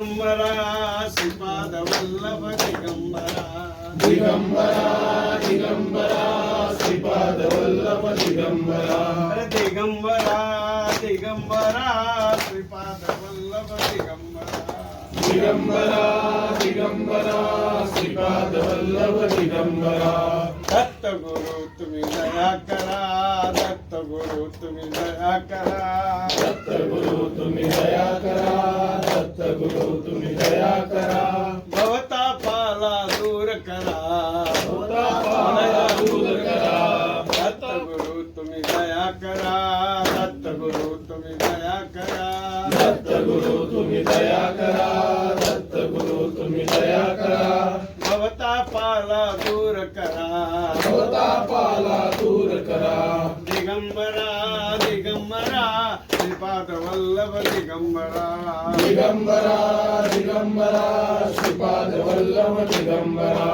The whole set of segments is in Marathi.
दिगंबरा श्रीपाद वल्लभ दिगंबरा दिगंबरा दिगंबरा श्रीपाद वल्लभ दिगंबरा दिगंबरा दिगंबरा श्रीपाद वल्लभ दिगंबरा दिगंबरा दिगंबरा श्रीपाद वल्लभ दिगंबरा दत्त गुरु तुम्ही दया करा दत्त गुरु तुम्ही दया करा दत्त गुरु तुम्ही दया करा दत्त गुरु तुम्ही दया करा भवतापाला दूर करा भवतापाला दूर करा दत्त गुरु तुम्ही दया करा दत्त गुरु तुम्ही दया करा दत्त गुरु तुम्ही दया करा दत्त गुरु तुम्ही दया करा भवतापाला दूर करा भवतापाला दूर करा दिगंबरा दिगंबरा श्रीपाद वल्लभ दिगंबरा दिगंबरा दिगंबरा श्रीपाद वल्लभ दिगंबरा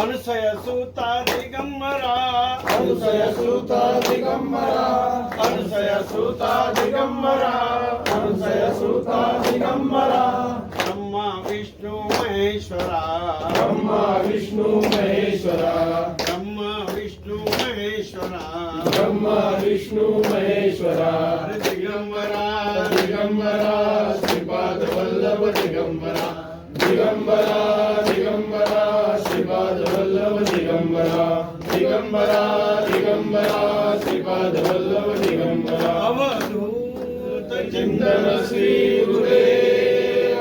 अनुसय सुता दिगंबरा अनुसय सुता दिगंबरा अनुसय सुता दिगंबरा अनुसय सुता दिगंबरा ब्रह्मा विष्णु महेश्वरा ब्रह्मा विष्णु महेश्वरा ब्रह्मा विष्णु महेश्वरा ब्रह्मा विष्णु महेश्वरा दिगंबरा दिगंबरा श्रीपाद वल्लभ दिगंबरा दिगंबरा दिगंबरा श्रीपाद वल्लभ दिगंबरा दिगंबरा दिगंबरा श्रीपाद वल्लभ दिगंबरा अवधूत चिंतन श्री गुरुदेव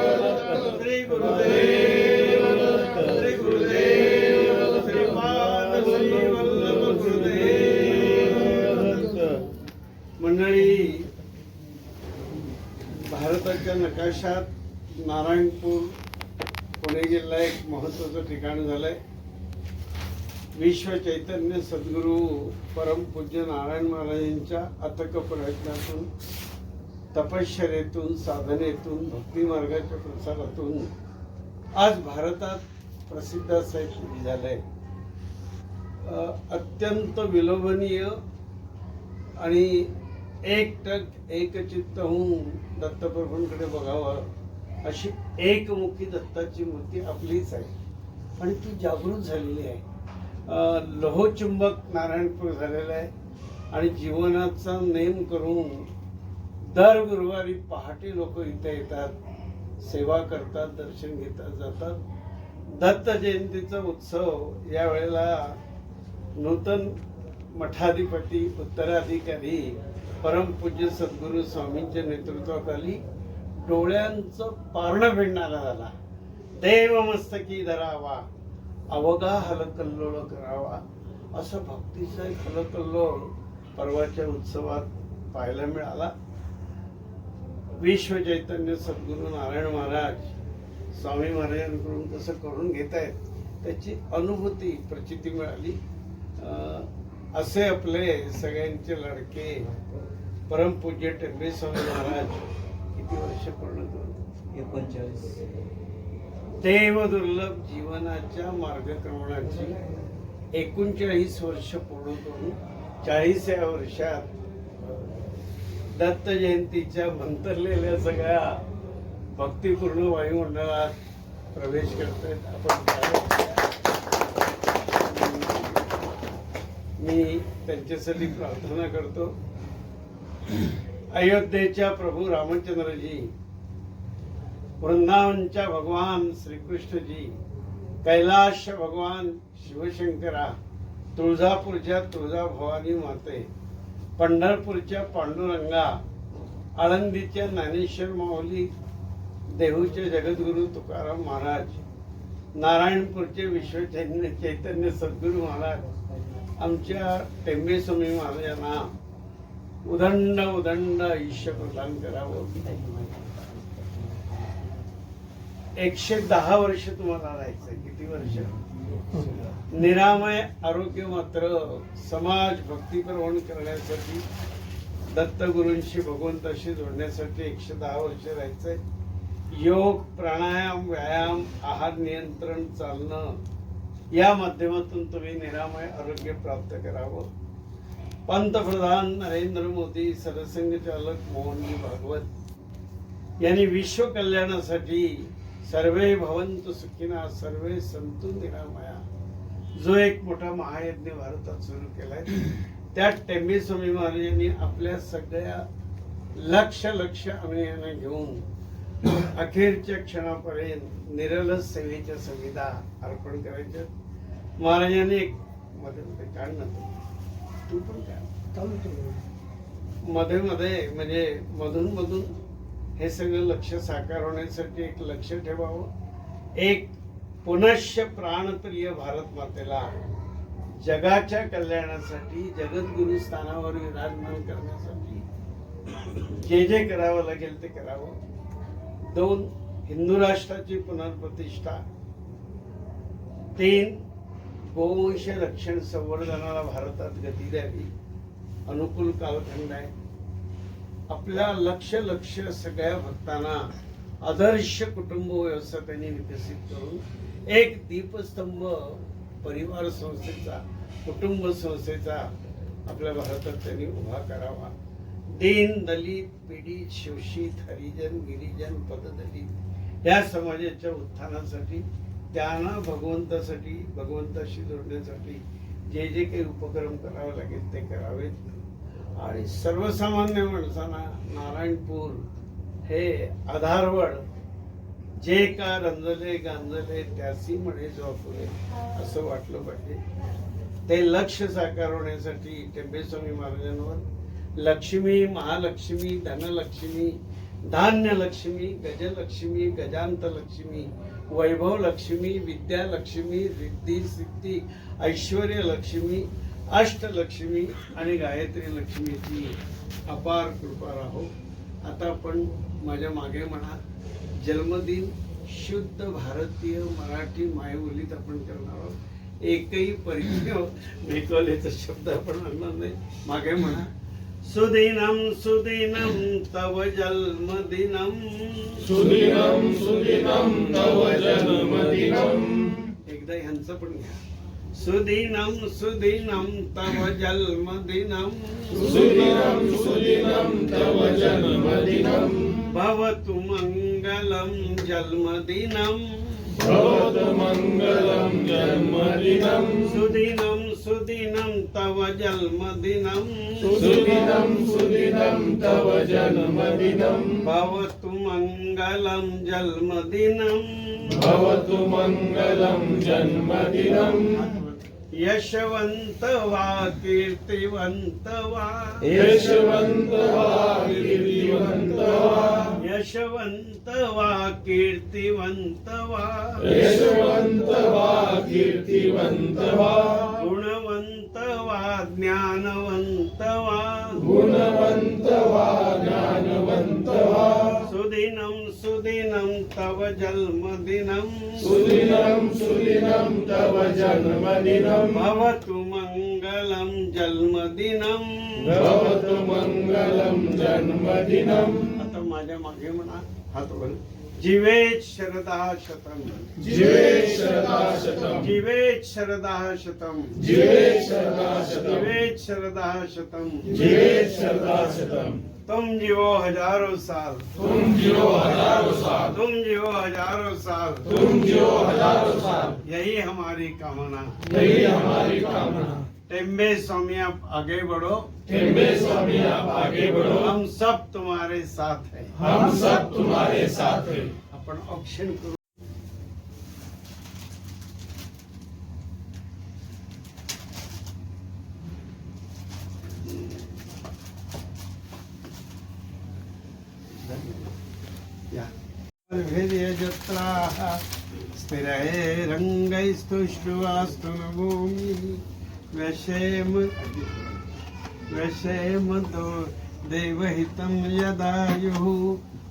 श्री गुरुदेव श्री गुरुदेव श्रीपाद श्री वल्लभ गुरुदेव मंडळी, भारताच्या नकाशात नारायणपूर पुणे जिल्हा एक महत्त्वाचं ठिकाण झालंय. विश्व चैतन्य सद्गुरू परमपूज्य नारायण महाराजांच्या अथक प्रयत्नातून, तपश्चर्येतून, साधनेतून, भक्ती मार्गाच्या प्रसारातून आज भारतात प्रसिद्ध असं एक पुढे झालंय. अत्यंत विलोभनीय आणि एकटक एकचित्त होऊन दत्तप्रभूंकडे बघावं अशी एकमुखी दत्ताची मूर्ती आपलीच आहे आणि ती जागृत झालेली आहे. लोहचुंबक नारायणपूर झालेला आहे आणि जीवनाचा नेम करून दर गुरुवारी पहाटे लोक इथे येतात, सेवा करतात, दर्शन घेतात, जातात. दत्त जयंतीचा उत्सव यावेळेला नूतन मठाधिपती उत्तराधिकारी परमपूज्य सद्गुरू स्वामींच्या नेतृत्वाखाली डोळ्यांचं पारणं फेडणारा झाला. देव मस्तकी धरावा अवघा हलकल्लोळ करावा असं भक्तीचा एक हलकल्लोळ परवाच्या उत्सवात पाहायला मिळाला. विश्व चैतन्य सद्गुरू नारायण महाराज स्वामी महाराजांकडून कसं करून घेत आहेत त्याची अनुभूती प्रचिती मिळाली. असे आपले सगळ्यांचे लाडके परमपूज्य टेंबे स्वामी महाराज किती वर्ष पूर्ण करून 39 देव दुर्लभ जीवनाच्या मार्गक्रमणाची 39 वर्ष पूर्ण करून 40व्या वर्षात दत्त जयंतीच्या मंतरलेल्या सगळ्या भक्तिपूर्ण वायुमंडळात प्रवेश करतायत. आपण मी त्यांच्यासाठी प्रार्थना करतो. अयोध्येच्या प्रभू रामचंद्रजी, वृंदावनच्या भगवान श्रीकृष्णजी, कैलाश भगवान शिवशंकरा, तुळजापूरच्या तुळजाभवानी माते, पंढरपूरच्या पांडुरंगा, आळंदीच्या ज्ञानेश्वर माऊली, देहूचे जगद्गुरू तुकाराम महाराज, नारायणपूरचे विश्व चैतन्य सद्गुरू महाराज, आमच्या टेंबे स्वामी महाराजांना उदंड उदंड आयुष्य प्रदान करावं. 110 वर्ष तुम्हाला राहायचंय. किती वर्ष? निरामय आरोग्य मात्र समाज भक्तीप्रवण करण्यासाठी, दत्तगुरूंशी भगवंताशी जोडण्यासाठी 110 वर्ष राहायचंय. योग, प्राणायाम, व्यायाम, आहार नियंत्रण, चालणं या माध्यमातून तुम्ही निरामय आरोग्य प्राप्त करावं. पंतप्रधान नरेंद्र मोदी, सरसंघचालक मोहनजी भागवत यांनी विश्व कल्याणासाठी सर्वे भवन्तु सुखिनः सर्वे सन्तु निरामया जो एक मोठा महायज्ञ भारतात सुरू केलाय त्या टेंबे स्वामी महाराजांनी आपल्या सगळ्या लक्ष अन्यायांना घेऊन अखेरच्या क्षणापर्यंत निरलस सेवेच्या संविधा अर्पण करायच्या. महाराजांनी एक मध्ये काढणं तू पण काय मध्ये म्हणजे मधून हे सगळं लक्ष साकार होण्यासाठी एक लक्ष ठेवावं. एक पुनश्च प्राणप्रिय भारत मातेला जगाच्या कल्याणासाठी जगद्गुरु स्थानावर विराजमान करण्यासाठी जे करावं लागेल ते करावं. 2 हिंदू राष्ट्राची पुनर्प्रतिष्ठा. 3 गोवंश रक्षण संवर्धनाला भारतात गती द्यावी. अनुकूल कालखंड आहे. आपल्या लक्ष सगळ्या भक्तांना आदर्श कुटुंब व्यवस्था त्यांनी विकसित करून एक दीपस्तंभ परिवार संस्थेचा कुटुंब संस्थेचा आपल्या भारतात त्यांनी उभा करावा. दीन दलित पीडित शोषित हरिजन गिरिजन पददलित या समाजाच्या उत्थानासाठी त्यांना भगवंताशी जोडण्यासाठी जे काही उपक्रम करावे लागेल ते करावेत. आणि सर्वसामान्य माणसांना नारायणपूर हे आधारवड जे का रंजले गांजले त्यासी म्हणे जो फुले असं वाटलं पाहिजे. ते लक्ष साकार होण्यासाठी टेंबेस्वामी महाराजांवर लक्ष्मी महालक्ष्मी धनलक्ष्मी धान्यलक्ष्मी गजलक्ष्मी गजांत लक्ष्मी वैभव लक्ष्मी विद्यालक्ष्मी रिद्धी सिद्धी ऐश्वर्य लक्ष्मी अष्टलक्ष्मी आणि गायत्री लक्ष्मीची अपार कृपा राहो. आता आपण माझ्या मागे म्हणा जन्मदिन शुद्ध भारतीय मराठी मायबोलीत आपण करणार आहोत. एकही परिचय भेकवलेचा शब्द आपण म्हणणार नाही. मागे म्हणा सुदिनम सुदिनम तव जन्मदिनम सुदिनम सुदिनम तव जन्मदिनम. एकदा ह्यांचं पण घ्या. सुदिनम सुदिनम तव जन्मदिनम सुदिनम सुदिनम तव जन्मदिनम भवतु मंगलम जन्मदिनम भवतु मंगलम जन्मदिनम सुदिनम सुदिनम तव जन्मदिनम सुदिनम सुदिनम तव जन्मदिनम भवतु मंगलम जन्मदिनम भवतु मंगलम जन्मदिनम यशवंत वा कीर्तिवंत वा यशवंत वा कीर्तिवंत वा यशवंत वा कीर्तिवंत वा यशवंत वा कीर्तिवंत वा गुणवंत वा ज्ञानवंत वा गुणवंत वा ज्ञानवंत वा सुदिनम सुदिनम तव जन्मदिनम सुदिनम सुदिनम तव जन्मदिनम भवतु मंगलम जन्मदिनम भवतु मंगलम जन्मदिनम. आता माझ्या मागे म्हणा हात वर. जीवेत शरदा शतम जीवेत शरदा शतम जीवेत शरदा शतम जीवेत शरदा शतम जीवेत शरदा शतम जीवेत शरदा शतम. तुम जीवो हजारों साल तुम जियो हजारों साल तुम जीवो हजारों साल तुम जियो हजारों साल. यही हमारी कामना. यही हमारी कामना. टेम्बे स्वामी आप आगे बढ़ो. टेंबे स्वामी आप आगे बढ़ो. हम सब तुम्हारे साथ हैं. हम सब तुम्हारे साथ हैं. आपण औक्षण करू. भेदयजत्राः स्थिरये रङ्गैस्तुष्टुवास्तु न भूमिः व्यशेम दो देवहितं यदायुः.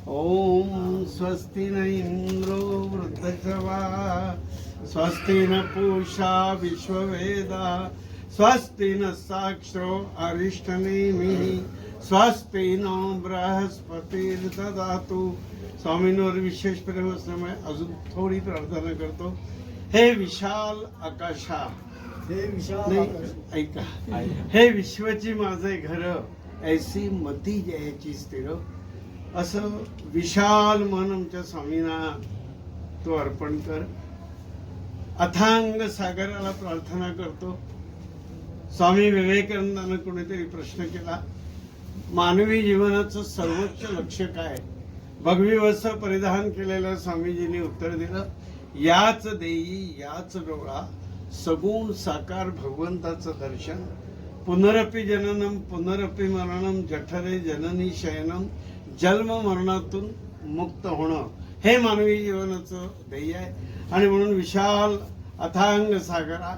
ॐ स्वस्ति न इन्द्रो वृद्धश्रवाः स्वस्ति न पूषा विश्ववेदाः स्वस्ति न साक्षरो अरिष्टनेमिः स्वस्ति नो बृहस्पतिर्ददातु. स्वामींवर विशेष प्रेम असल्यामुळे अजून थोडी प्रार्थना करतो. हे विशाल आकाशा ऐका हे विश्वची माझे घर ऐसी मती जयाची स्थिर. असं विशाल मन आमच्या स्वामींना तो अर्पण कर. अथांग सागराला प्रार्थना करतो. स्वामी विवेकानंदानं कोणीतरी प्रश्न केला, मानवी जीवनाचं सर्वोच्च लक्ष्य काय? भगवी वस्त्र परिधान केलेल्या स्वामीजींनी उत्तर दिलं, याच देई याच डोळा सगुण साकार भगवंताचं दर्शन. पुनरपि जननम पुनरपि मरणम जठरे जननी शयनम. जन्म मरणातून मुक्त होणं हे मानवी जीवनाचं ध्येय आहे. आणि म्हणून विशाल अथांग सागरा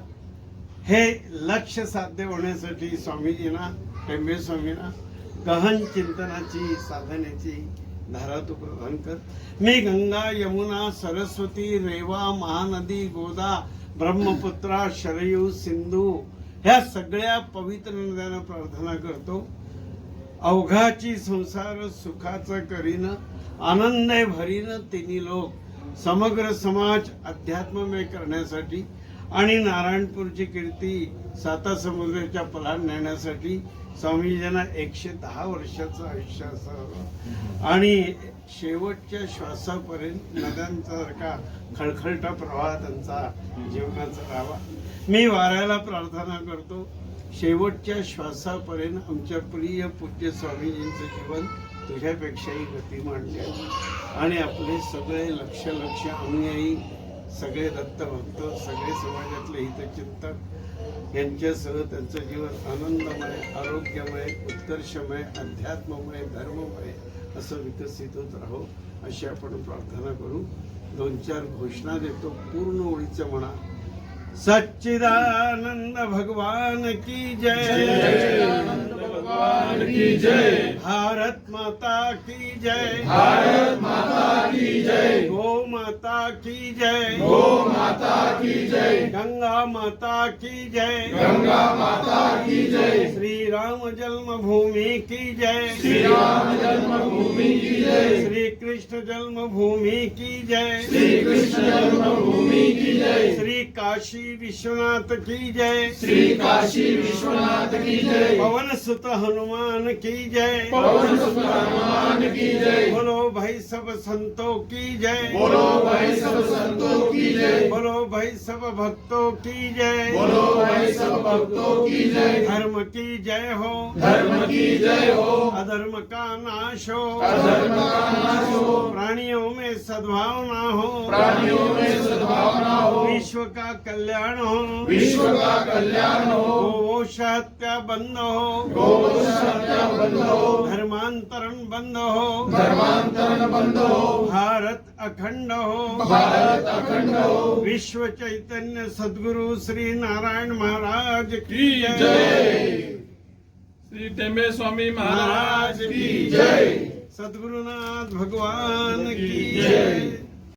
हे लक्ष्य साध्य होण्यासाठी स्वामीजींना, टेंबे स्वामींना गहन चिंतनाची साधनेची धारा तू प्रदान कर. मी गंगा यमुना सरस्वती रेवा महानदी गोदा ब्रह्मपुत्रा शरयू सिंधू ह्या सगळ्या पवित्र नद्यांना प्रार्थना करतो. अवघाची संसार सुखाचं करीन आनंदे भरीन तिन्ही लोक. समग्र समाज अध्यात्ममय करण्यासाठी आणि नारायणपूरची कीर्ती साता समुद्राच्या पलाड नेण्यासाठी स्वामीजींना 110 वर्षाचं आयुष्य असावं आणि शेवटच्या श्वासापर्यंत नद्यांसारखा खळखळता प्रवाह त्यांचा जीवनाचा राहावा. मी वाऱ्याला प्रार्थना करतो, शेवटच्या श्वासापर्यंत आमच्या प्रिय पूज्य स्वामीजींचं जीवन तुझ्यापेक्षाही गतिमान द्यावं आणि आपले सगळे लक्ष अनुयायी, सगळे दत्तभक्त, सगळे समाजातले हितचिंतक यांच्यासह त्यांचं जीवन आनंदमय, आरोग्यमय, उत्कर्षमय, अध्यात्ममय, धर्ममय असं विकसित होत राहो अशी आपण प्रार्थना करू. 2-4 घोषणा देतो, पूर्ण ओळीचं म्हणा. सच्चिदानंद भगवान की जय. भगवान की जय. भारत माता की जय. भारत माता की जय. गो माता की जय. गो माता की जय. गंगा माता की जय. गंगा माता की जय. श्री राम जन्मभूमि की जय. श्री राम जन्मभूमि की जय. श्री कृष्ण जन्मभूमि की जय. श्री कृष्ण जन्मभूमि की जय. श्री काशी विश्वनाथ की जय. श्री काशी विश्वनाथ की जय. पवन सुत हनुमान की जय. पवन सुत हनुमान की जय. बोलो भाई सब संतों की जय. बोलो भाई सब संतों की जय. बोलो भाई सब भक्तों की जय. बोलो भाई सब भक्तों की जय. धर्म की जय हो. धर्म की जय हो. अधर्म का नाश हो. अधर्म का नाश हो. प्राणियों में सद्भावना हो. प्राणियों में सद्भावना हो. विश्व का कल्याण हो. विश्व का कल्याण हो. गोवंश हत्या बंद हो. गोवंश हत्या बंद हो. धर्मांतरण बंद हो. धर्मांतरण बंद हो. भारत अखंड हो. भारत अखंड हो. विश्व चैतन्य सद्गुरु श्री नारायण महाराज की जय. श्री टेंबे स्वामी महाराज की जय. सद्गुरुनाथ भगवान की जय. जय.